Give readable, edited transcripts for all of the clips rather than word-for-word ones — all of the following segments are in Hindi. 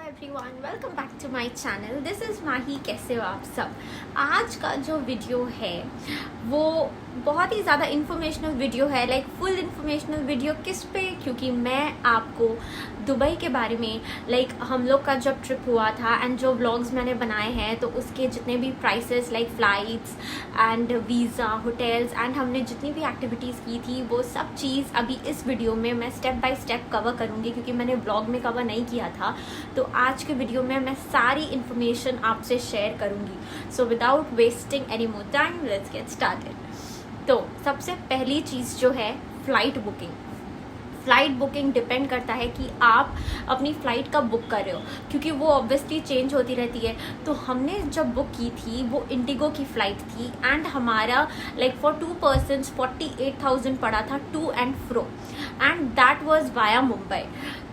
Everyone, welcome back to my channel. This is Mahi. कैसे हो आप सब? आज का जो वीडियो है वो बहुत ही ज़्यादा इन्फॉर्मेशनल वीडियो है, लाइक फुल इन्फॉर्मेशनल वीडियो। किस पे? क्योंकि मैं आपको दुबई के बारे में, लाइक हम लोग का जब ट्रिप हुआ था एंड जो व्लॉग्स मैंने बनाए हैं तो उसके जितने भी prices, like flights and visa, hotels and हमने जितनी भी एक्टिविटीज़ की थी वो सब चीज़ अभी इस वीडियो में मैं स्टेप बाय स्टेप कवर करूँगी, क्योंकि मैंने व्लॉग में कवर नहीं किया था। तो आज के वीडियो में मैं सारी इन्फॉर्मेशन आपसे शेयर करूँगी। So without wasting any more time, let's get started. तो सबसे पहली चीज़ जो है flight booking. Flight booking depend करता है कि आप अपनी फ़्लाइट कब बुक कर रहे हो, क्योंकि वो ऑब्वियसली चेंज होती रहती है। तो हमने जब बुक की थी वो इंडिगो की फ़्लाइट थी एंड हमारा लाइक फॉर 2 पर्सन्स 48,000 पड़ा था to and fro, and that was via Mumbai.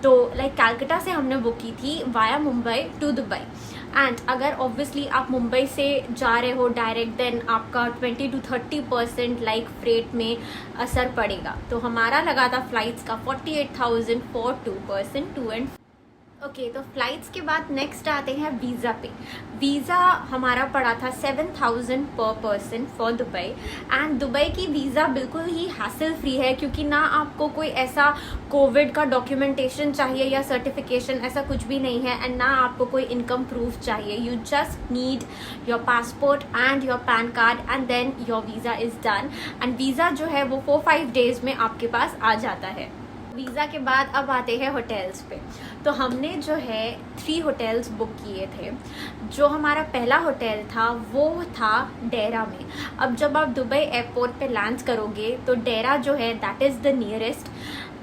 तो लाइक कैलकाटा से हमने बुक की थी via Mumbai to Dubai. And अगर ऑब्वियसली आप मुंबई से जा रहे हो डायरेक्ट, देन आपका 20 to 30% लाइक फ्रेट में असर पड़ेगा। तो हमारा लगा था फ्लाइट्स का 48,000 for 2 person to and. Okay, तो फ्लाइट्स के बाद नेक्स्ट आते हैं वीज़ा पे। वीज़ा हमारा पड़ा था 7,000 पर person for Dubai. And Dubai की वीज़ा बिल्कुल ही हैसल फ्री है, क्योंकि ना आपको कोई ऐसा कोविड का डॉक्यूमेंटेशन चाहिए या सर्टिफिकेशन, ऐसा कुछ भी नहीं है। एंड ना आपको कोई इनकम प्रूफ चाहिए। You just need your passport and your PAN card and then your visa is done. And visa जो है वो 4-5 डेज़ में आपके पास आ जाता है। वीज़ा के बाद अब आते हैं होटल्स पे। तो हमने जो है 3 होटल्स बुक किए थे। जो हमारा पहला होटल था वो था डेरा में। अब जब आप दुबई एयरपोर्ट पे लैंड करोगे तो डेरा जो है that is the nearest,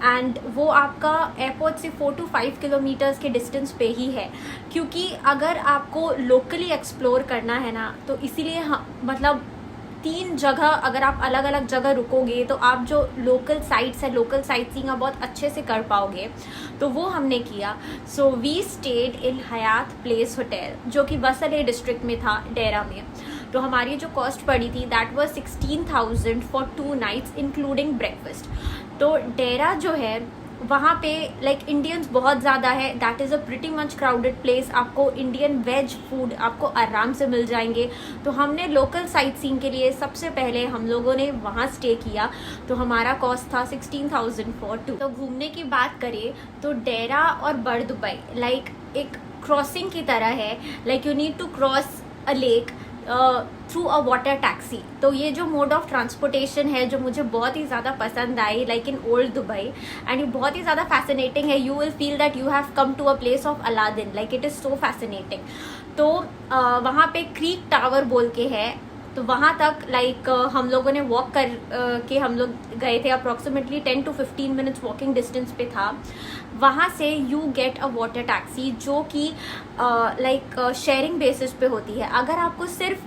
and वो आपका एयरपोर्ट से 4 to 5 किलोमीटर्स के डिस्टेंस पे ही है। क्योंकि अगर आपको लोकली एक्सप्लोर करना है ना, तो इसीलिए मतलब 3 जगह अगर आप अलग अलग जगह रुकोगे तो आप जो लोकल साइट्स है, लोकल साइट सीइंग आप बहुत अच्छे से कर पाओगे। तो वो हमने किया। So we stayed in Hyatt Place hotel, जो कि बसले डिस्ट्रिक्ट में था, डेरा में। तो हमारी जो कॉस्ट पड़ी थी that was 16,000 for 2 nights including breakfast. तो डेरा जो है वहाँ पे लाइक इंडियंस बहुत ज़्यादा है। That is a pretty much crowded place. आपको इंडियन वेज फूड आपको आराम से मिल जाएंगे। तो हमने लोकल साइट सीइंग के लिए सबसे पहले हम लोगों ने वहाँ स्टे किया। तो हमारा कॉस्ट था 16,000 फॉर 2। तो घूमने की बात करें तो डेरा और बर दुबई लाइक एक क्रॉसिंग की तरह है। Like you need to cross a lake through a water taxi. तो ये जो मोड ऑफ ट्रांसपोर्टेशन है जो मुझे बहुत ही ज़्यादा पसंद आई, like in old Dubai, and ये बहुत ही ज़्यादा फैसिनेटिंग है। You will feel that you have come to a place of Aladdin, like it is so fascinating. तो वहाँ पे क्रीक टावर बोल के है, तो वहाँ तक लाइक हम लोगों ने वॉक कर के हम लोग गए थे। Approximately 10 to 15 minutes walking distance पे था। वहाँ से you get a water taxi, जो कि लाइक शेयरिंग बेसिस पे होती है। अगर आपको सिर्फ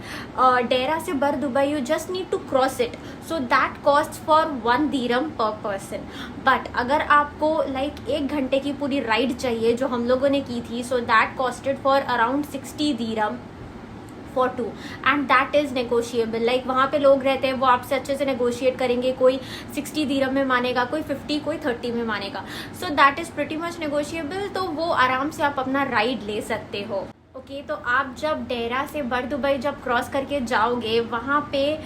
डेरा से Bur Dubai, you just need to cross it, so that cost for 1 dirham पर पर्सन। बट अगर आपको लाइक 1 घंटे की पूरी राइड चाहिए जो हम लोगों ने की थी, सो that costed for around 60 dirham for 2, and that is negotiable. Like वहाँ पे लोग रहते हैं, वो आपसे अच्छे से नेगोशिएट करेंगे। कोई 60 dirham में मानेगा, कोई 50, कोई 30 में मानेगा। सो that is pretty much negotiable. तो वो आराम से आप अपना राइड ले सकते हो। ओके, तो आप जब डेरा से बर दुबई जब क्रॉस करके जाओगे, वहाँ पे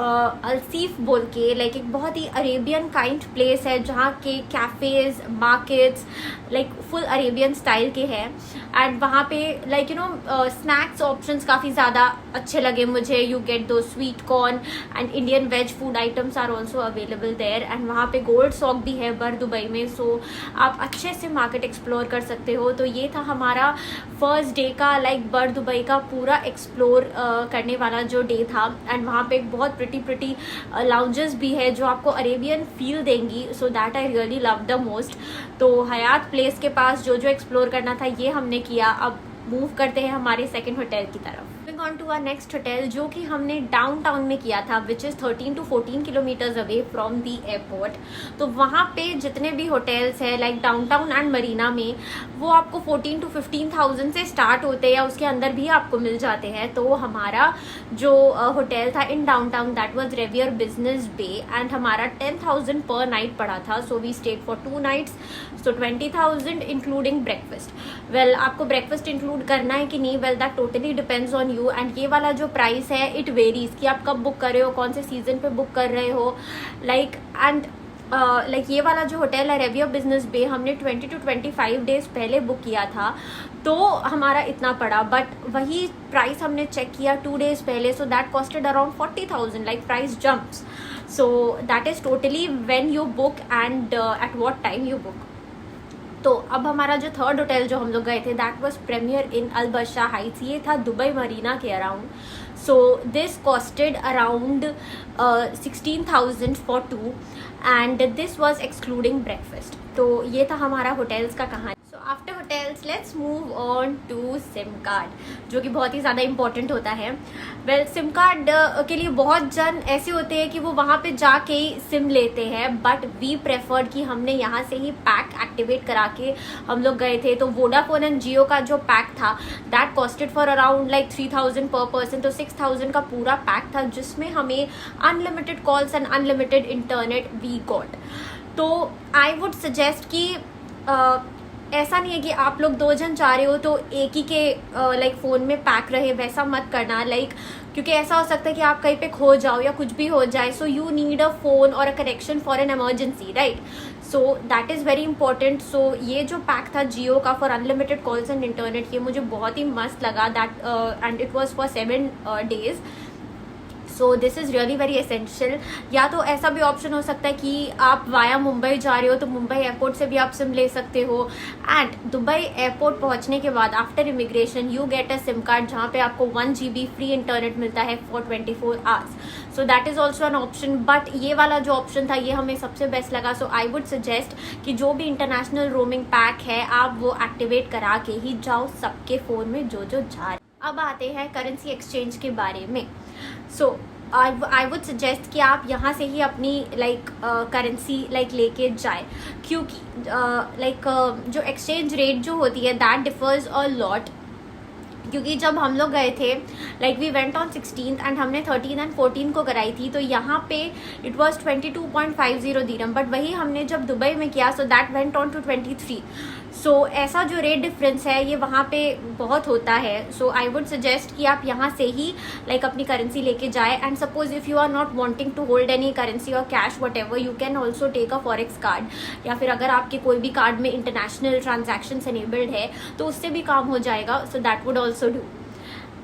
अलसीफ बोल के लाइक एक बहुत ही अरेबियन काइंड प्लेस है, जहाँ के cafes, markets like full Arabian style के हैं। एंड वहाँ पे like you know snacks options काफ़ी ज़्यादा अच्छे लगे मुझे। यू गेट दो sweet corn and Indian veg food items are also available there. And वहाँ पे गोल्ड सॉक भी है बर दुबई में। सो आप अच्छे से मार्केट एक्सप्लोर कर सकते हो। तो ये था हमारा फर्स्ट डे का लाइक बर दुबई का पूरा एक्सप्लोर करने वाला जो डे था। एंड वहाँ पे एक बहुत प्रिटी लाउंजेस भी है जो आपको अरेबियन फील देंगी। So that I really love the most. तो हयात प्लेस के पास जो जो एक्सप्लोर करना था ये हमने किया। अब मूव करते हैं हमारे सेकंड होटल की तरफ। Moving on to our next hotel, जो कि हमने डाउनटाउन में किया था, which is 13 to 14 kilometres away from the airport. तो वहाँ पे जितने भी होटल्स हैं लाइक डाउनटाउन एंड मरीना में, वो आपको 14 to 15,000 से स्टार्ट होते हैं या उसके अंदर भी आपको मिल जाते हैं। तो हमारा जो होटल था in downtown, that was Revier business bay, and हमारा 10,000 पर नाइट पड़ा था। So we stayed for 2 nights, so 20,000 including breakfast. Well, आपको ब्रेकफास्ट इंक्लूड करना है कि नहीं, well that totally depends on you. And ये वाला जो प्राइस है इट वेरीज कि आप कब बुक कर रहे हो, कौन से सीजन पे बुक कर रहे हो, लाइक ये वाला जो होटल है रेवियर बिजनेस बे, हमने 20 to 25 डेज पहले बुक किया था, तो हमारा इतना पड़ा। बट वही प्राइस हमने चेक किया 2 days पहले, so that costed around 40,000, like price jumps. So that is totally when you book and at what time you book. तो अब हमारा जो थर्ड होटल जो हम लोग गए थे, that was Premier in Al Barsha Heights. ये था दुबई मरीना के around. So this costed around 16,000 for 2, and this was excluding breakfast. तो ये था हमारा होटल्स का कहानी। So after hotels let's move on to SIM card, जो कि बहुत ही ज़्यादा इंपॉर्टेंट होता है। वेल, सिम कार्ड के लिए बहुत जन ऐसे होते हैं कि वो वहाँ पे जाके ही सिम लेते हैं, बट वी प्रेफर्ड कि हमने यहाँ से ही पैक एक्टिवेट करा के हम लोग गए थे। तो वोडाफोन एंड जियो का जो पैक था that costed for around like 3,000 पर पर्सन। तो 6,000 का पूरा पैक था, जिसमें हमें unlimited calls and unlimited internet we got. तो आई वुड सजेस्ट कि ऐसा नहीं है कि आप लोग 2 जन जा रहे हो तो एक ही के लाइक फ़ोन में पैक रहे, वैसा मत करना। लाइक क्योंकि ऐसा हो सकता है कि आप कहीं पे खो जाओ या कुछ भी हो जाए, so you need a phone और a connection for an emergency, right? So that is very important. So ये जो पैक था जियो का for unlimited calls and internet, ये मुझे बहुत ही मस्त लगा। That and it was for 7 days। So this is really very essential. या तो ऐसा भी ऑप्शन हो सकता है कि आप वाया मुंबई जा रहे हो तो मुंबई एयरपोर्ट से भी आप सिम ले सकते हो। एंड दुबई एयरपोर्ट पहुंचने के बाद after immigration you get a SIM card, जहाँ पे आपको 1 GB फ्री इंटरनेट मिलता है for 24 hours। So that is also an option. But ये वाला जो ऑप्शन था ये हमें सबसे बेस्ट लगा। सो आई वुड सजेस्ट कि जो भी इंटरनेशनल रोमिंग पैक है आप वो एक्टिवेट करा के ही जाओ सबके फ़ोन में जो जो जा रहे। अब आते हैं करेंसी एक्सचेंज के बारे में। सो आई वुड सजेस्ट कि आप यहाँ से ही अपनी करेंसी लेके जाए, क्योंकि जो एक्सचेंज रेट जो होती है दैट डिफर्स अ लॉट। क्योंकि जब हम लोग गए थे we went on 16th and हमने 13 and 14 को कराई थी, तो यहाँ पे इट वाज 22.50 दिरहम, बट वही हमने जब दुबई में किया so that went on to 23। So ऐसा जो रेट डिफरेंस है ये वहाँ पे बहुत होता है। सो आई वुड सजेस्ट कि आप यहाँ से ही अपनी करेंसी लेके जाए। And suppose if you are not wanting to hold any currency और cash whatever, you can also take a forex card, या फिर अगर आपके कोई भी कार्ड में इंटरनेशनल ट्रांजैक्शंस एनेबल्ड है तो उससे भी काम हो जाएगा। So that would also do.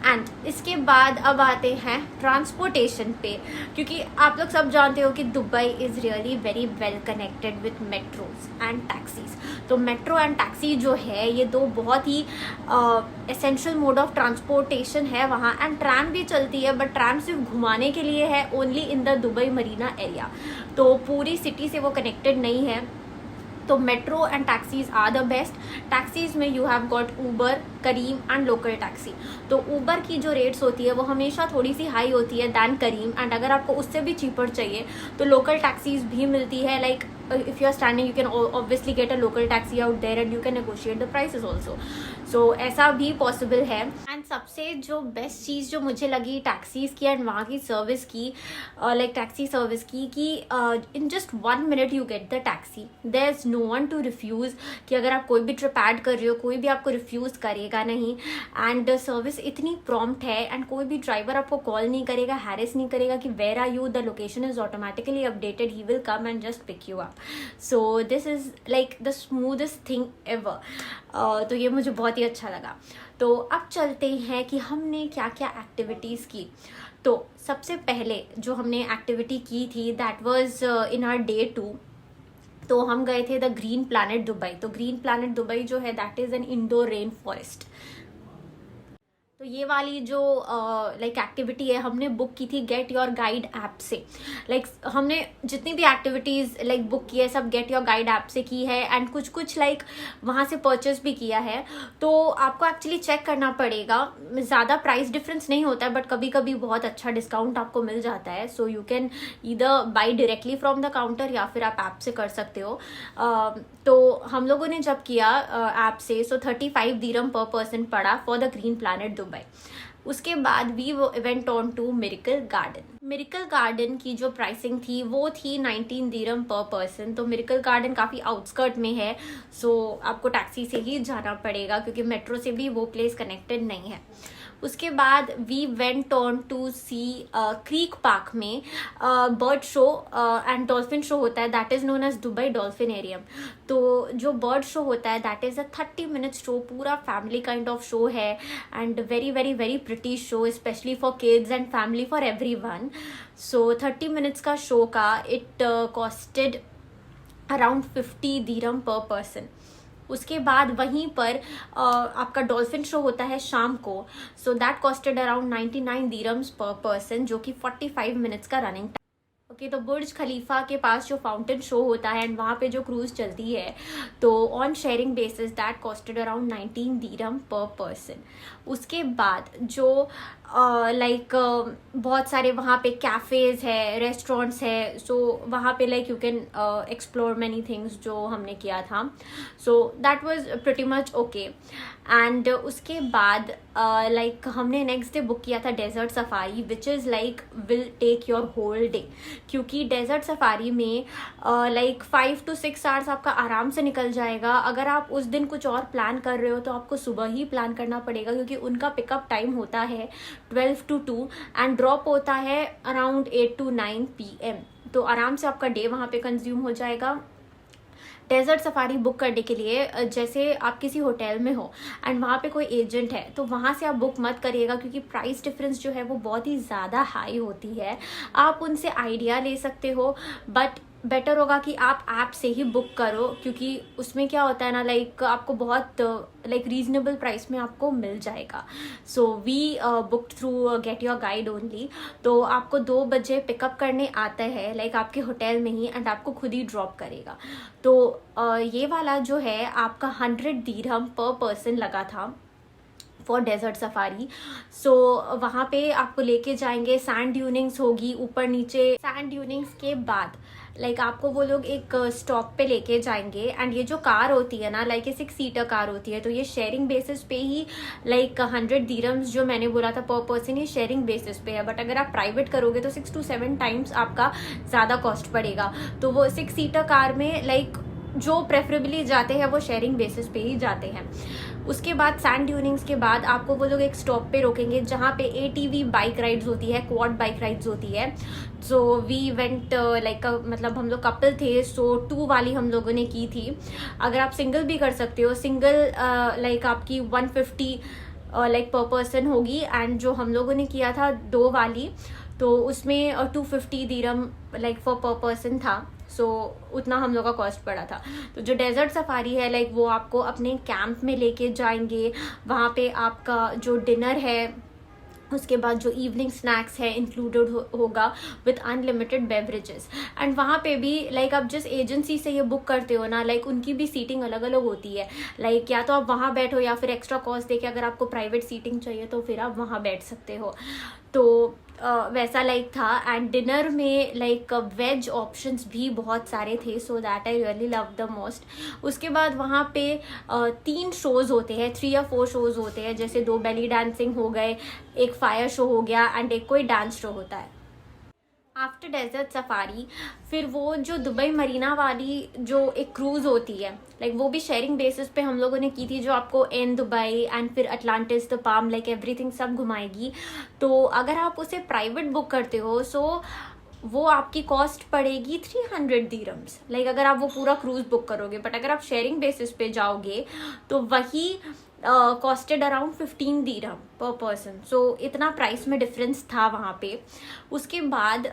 And इसके बाद अब आते हैं ट्रांसपोर्टेशन पे, क्योंकि आप लोग सब जानते हो कि Dubai is really very well connected with metros and taxis. तो मेट्रो एंड टैक्सी जो है ये 2 बहुत ही एसेंशियल मोड ऑफ ट्रांसपोर्टेशन है वहाँ। एंड ट्रैम भी चलती है, बट ट्रैम सिर्फ घुमाने के लिए है, only in the Dubai Marina area. तो पूरी सिटी से वो कनेक्टेड नहीं है। तो metro and taxis are the best. Taxis में you have got Uber, Careem and local taxi. तो ऊबर की जो रेट्स होती है वो हमेशा थोड़ी सी हाई होती है दैन करीम, एंड अगर आपको उससे भी चीपर चाहिए तो लोकल टैक्सीज भी मिलती है। Like if you are standing you can obviously get a local taxi out there and you can negotiate the prices also. So ऐसा भी पॉसिबल है। एंड सबसे जो बेस्ट चीज़ जो मुझे लगी टैक्सीज़ की एंड वहाँ की सर्विस की, टैक्सी सर्विस की, कि in just 1 minute you get the taxi, there is no one to refuse. कि अगर आप कोई भी ट्रिप ऐड कर रहे हो कोई भी आपको रिफ्यूज़ करेगा नहीं। एंड सर्विस इतनी प्रॉम्प्ट है एंड कोई भी ड्राइवर आपको कॉल नहीं करेगा, हैरेस नहीं करेगा कि where are you, the location is automatically updated, he will come and just pick you up. So this is like the smoothest thing ever. तो ये मुझे बहुत ही अच्छा लगा। तो अब चलते हैं कि हमने क्या क्या एक्टिविटीज़ की। तो सबसे पहले जो हमने एक्टिविटी की थी that was in our Day 2। तो हम गए थे द ग्रीन प्लैनेट दुबई। तो ग्रीन प्लैनेट दुबई जो है that is an indoor rain forest. तो ये वाली जो लाइक एक्टिविटी है हमने बुक की थी गेट योर गाइड ऐप से। लाइक हमने जितनी भी एक्टिविटीज़ लाइक बुक की है सब गेट योर गाइड ऐप से की है, एंड कुछ कुछ लाइक वहाँ से परचेस भी किया है। तो आपको एक्चुअली चेक करना पड़ेगा, ज़्यादा प्राइस डिफरेंस नहीं होता है बट कभी कभी बहुत अच्छा डिस्काउंट आपको मिल जाता है। So you can either by directly from the counter या फिर आप ऐप से कर सकते हो। तो हम लोगों ने जब किया ऐप से, सो 35 दिरहम पर पर्सन पड़ा for the Green Planet Dubai. उसके बाद we went on to Miracle Garden. Miracle Garden की जो प्राइसिंग थी वो थी 19 दिरहम पर पर्सन। तो मिरेकल गार्डन काफ़ी आउटस्कर्ट में है, सो आपको टैक्सी से ही जाना पड़ेगा क्योंकि मेट्रो से भी वो प्लेस कनेक्टेड नहीं है। उसके बाद we went on to see Creek Park में bird show and dolphin show होता है, that is known as Dubai Dolphinarium. तो जो बर्ड शो होता है that is a 30 minute show, पूरा फैमिली काइंड ऑफ शो है and very very very pretty show, specially for kids and family for everyone. So 30 minutes का शो का it costed around 50 dirham per person. उसके बाद वहीं पर आपका डॉल्फिन शो होता है शाम को, सो दैट कॉस्टेड अराउंड 99 दिरहम्स पर पर्सन, जो कि 45 मिनट्स का रनिंग टाइम। ओके, तो बुर्ज खलीफा के पास जो फाउंटेन शो होता है एंड वहाँ पे जो क्रूज चलती है, तो on sharing basis that costed around 19 dirham per person. उसके बाद जो लाइक बहुत सारे वहाँ पे कैफ़ेज़ है, रेस्टोरेंट्स है, सो वहाँ पे like you can explore many things जो हमने किया था। So that was pretty much okay. And उसके बाद लाइक हमने नेक्स्ट डे बुक किया था desert safari, which is like will take your whole day, क्योंकि डेजर्ट सफारी में लाइक 5 to 6 आवर्स आपका आराम से निकल जाएगा। अगर आप उस दिन कुछ और प्लान कर रहे हो तो आपको सुबह ही प्लान करना पड़ेगा, क्योंकि उनका पिकअप टाइम होता है 12 to 2 एंड ड्रॉप होता है अराउंड 8 to 9 PM। तो आराम से आपका डे वहाँ पे कंज्यूम हो जाएगा। डेजर्ट सफारी बुक करने के लिए जैसे आप किसी होटल में हो एंड वहाँ पे कोई एजेंट है तो वहाँ से आप बुक मत करिएगा, क्योंकि प्राइस डिफरेंस जो है वो बहुत ही ज़्यादा हाई होती है। आप उनसे आइडिया ले सकते हो बट बेटर होगा कि आप ऐप से ही बुक करो, क्योंकि उसमें क्या होता है ना, लाइक आपको बहुत लाइक रीजनेबल प्राइस में आपको मिल जाएगा। So we book through Get Your Guide only. तो आपको 2 बजे पिकअप करने आता है लाइक आपके होटल में ही एंड आपको खुद ही ड्रॉप करेगा। तो ये वाला जो है आपका 100 दिरहम पर पर्सन लगा था फॉर डेजर्ट सफारी। सो वहाँ पे आपको लेके जाएंगे, सैंड ड्यूनिंग्स होगी ऊपर नीचे। सैंड ड्यूनिंग्स के बाद लाइक आपको वो लोग एक स्टॉप पे लेके जाएंगे एंड ये जो कार होती है ना, लाइक ये 6 सीटर कार होती है, तो ये शेयरिंग बेसिस पे ही लाइक 100 दिरहम्स जो मैंने बोला था पर पर्सन, ये शेयरिंग बेसिस पे है। बट अगर आप प्राइवेट करोगे तो 6 to 7 टाइम्स आपका ज़्यादा कॉस्ट पड़ेगा। तो वो 6 सीटर कार में लाइक जो प्रेफरेबली जाते हैं वो शेयरिंग बेसिस पे ही जाते हैं। उसके बाद सैंड ड्यूनिंग्स के बाद आपको वो लोग एक स्टॉप पे रोकेंगे जहाँ पे ATV बाइक राइड्स होती है, क्वाड बाइक राइड्स होती है। सो वी वेंट लाइक मतलब हम लोग कपल थे, सो 2 वाली हम लोगों ने की थी। अगर आप सिंगल भी कर सकते हो, सिंगल लाइक आपकी 150 लाइक पर पर्सन होगी, एंड जो हम लोगों ने किया था 2 वाली तो उसमें 250 दिरहम लाइक फॉर पर पर्सन था। सो उतना हम लोग का कॉस्ट पड़ा था। तो जो डेजर्ट सफारी है लाइक वो आपको अपने कैंप में लेके जाएंगे, वहाँ पे आपका जो डिनर है, उसके बाद जो इवनिंग स्नैक्स है इंक्लूडेड होगा विथ अनलिमिटेड बेवरेजेस। एंड वहाँ पे भी लाइक आप जिस एजेंसी से ये बुक करते हो ना, लाइक उनकी भी सीटिंग अलग अलग होती है। लाइक या तो आप वहाँ बैठो या फिर एक्स्ट्रा कॉस्ट देके अगर आपको प्राइवेट सीटिंग चाहिए तो फिर आप वहाँ बैठ सकते हो। तो वैसा लाइक था। एंड डिनर में लाइक वेज ऑप्शंस भी बहुत सारे थे, so that I really love the most. उसके बाद वहाँ पे 3 शोज़ होते हैं, 3 या 4 शोज़ होते हैं, जैसे 2 बेली डांसिंग हो गए, एक फायर शो हो गया एंड एक कोई डांस शो होता है। आफ्टर डेजर्ट सफारी फिर वो जो दुबई मरीना वाली जो एक क्रूज़ होती है, लाइक वो भी शेयरिंग बेसिस पे हम लोगों ने की थी, जो आपको एन दुबई एंड फिर Atlantis the palm like everything सब घुमाएगी। तो अगर आप उसे प्राइवेट बुक करते हो सो वो आपकी कॉस्ट पड़ेगी 300 दिरहम्स, लाइक अगर आप वो पूरा क्रूज़ बुक करोगे। बट अगर आप शेयरिंग बेसिस पे जाओगे तो वही कॉस्टेड अराउंड 15 दिरहम पर पर्सन। सो इतना प्राइस में डिफरेंस था वहाँ पे। उसके बाद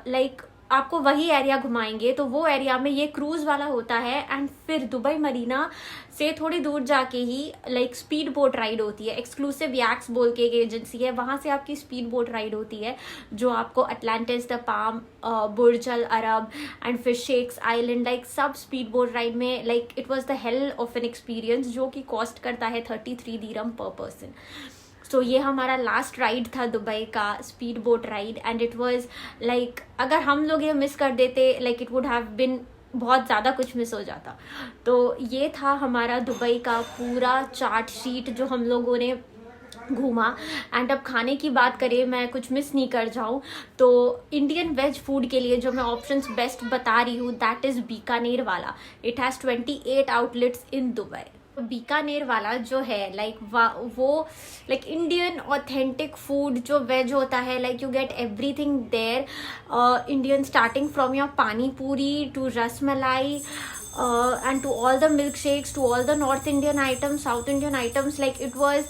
लाइक आपको वही एरिया घुमाएंगे, तो वो एरिया में ये क्रूज वाला होता है। एंड फिर दुबई मरीना से थोड़ी दूर जाके ही लाइक स्पीड बोट राइड होती है। एक्सक्लूसिव याक्स बोल के एक एजेंसी है, वहाँ से आपकी स्पीड बोट राइड होती है जो आपको Atlantis, the Palm, Burj Al Arab and फिर शेक्स आइलैंड, लाइक सब स्पीड बोट राइड में, like it was the hell of an experience, जो कि कॉस्ट करता है 33 दिरहम पर पर्सन। तो ये हमारा लास्ट राइड था दुबई का, speed boat ride, and it was like अगर हम लोग ये मिस कर देते, like it would have been, बहुत ज़्यादा कुछ मिस हो जाता। तो ये था हमारा दुबई का पूरा चार्ट शीट जो हम लोगों ने घूमा। एंड अब खाने की बात करें, मैं कुछ मिस नहीं कर जाऊँ तो इंडियन वेज फूड के लिए जो मैं ऑप्शंस बेस्ट बता रही हूँ, that is Bikanervala. It has 28 outlets in Dubai. Bikanervala जो है लाइक वो लाइक इंडियन ऑथेंटिक फूड जो वेज होता है, like you get everything there Indian, starting from your pani puri to rasmalai and to all the milkshakes, to all the North Indian items, South Indian items. Like it was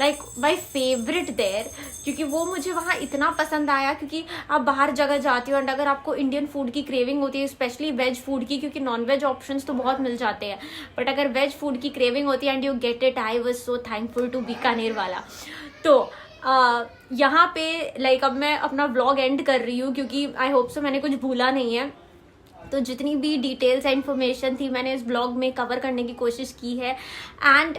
like my favorite there, क्योंकि वो मुझे वहाँ इतना पसंद आया, क्योंकि आप बाहर जगह जाती हो एंड अगर आपको इंडियन फूड की क्रेविंग होती है, स्पेशली वेज फूड की, क्योंकि नॉन वेज ऑप्शंस तो बहुत मिल जाते हैं, बट अगर वेज फूड की क्रेविंग होती है and you get it, I was so thankful to Bikaner वाला। तो यहाँ पे लाइक अब मैं अपना व्लॉग एंड कर रही हूँ, क्योंकि आई होप सो मैंने कुछ भूला नहीं है। तो जितनी भी डिटेल्स या इन्फॉर्मेशन थी मैंने इस ब्लॉग में कवर करने की कोशिश की है। एंड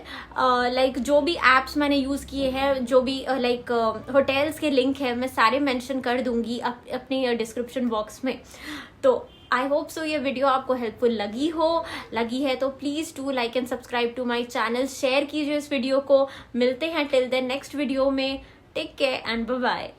लाइक जो भी ऐप्स मैंने यूज़ किए हैं, जो भी लाइक होटल्स के लिंक है, मैं सारे मेंशन कर दूंगी अपने डिस्क्रिप्शन बॉक्स में। तो आई होप सो ये वीडियो आपको हेल्पफुल लगी है तो please do like and subscribe to my channel, share कीजिए इस वीडियो को। मिलते हैं टिल देन नेक्स्ट वीडियो में। Take care and bye bye.